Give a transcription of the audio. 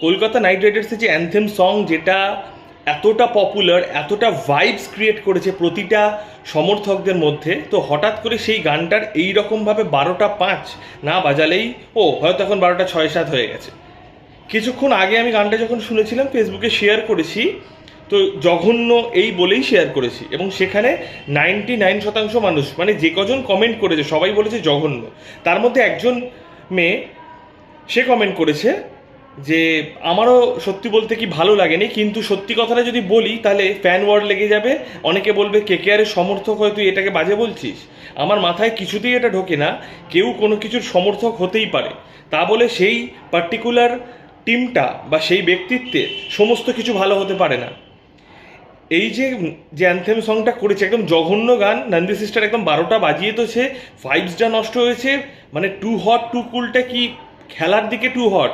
Kolkata night রাইডার্সের যে anthem song, যেটা এতটা পপুলার, এতটা ভাইবস ক্রিয়েট করেছে প্রতিটা সমর্থকদের মধ্যে, তো হঠাৎ করে সেই গানটার এই রকমভাবে 12:05 না বাজালেই হয়তো এখন 12:06-07 হয়ে গেছে। কিছুক্ষণ আগে আমি গানটা যখন শুনেছিলাম ফেসবুকে শেয়ার করেছি, তো জঘন্য এই বলেই শেয়ার করেছি, এবং সেখানে 99% মানুষ, মানে যে কজন কমেন্ট করেছে সবাই বলেছে জঘন্য। তার মধ্যে একজন মেয়ে, সে কমেন্ট করেছে যে আমারও সত্যি বলতে কি ভালো লাগেনি, কিন্তু সত্যি কথাটা যদি বলি তাহলে ফ্যান ওয়ার লেগে যাবে, অনেকে বলবে কেকেআরের সমর্থক হয়ে তুই এটাকে বাজে বলছিস। আমার মাথায় কিছুতেই এটা ঢোকে না, কেউ কোনো কিছুর সমর্থক হতেই পারে, তা বলে সেই পার্টিকুলার টিমটা বা সেই ব্যক্তিত্বের সমস্ত কিছু ভালো হতে পারে না। এই যে যে অ্যানথেম সংটা করেছে, একদম জঘন্য গান। নন্দী সিস্টার একদম 12টা বাজিয়ে তো সে ভাইবসটা নষ্ট হয়েছে, মানে টু হট টু কুলটা কি খেলার দিকে টু হট,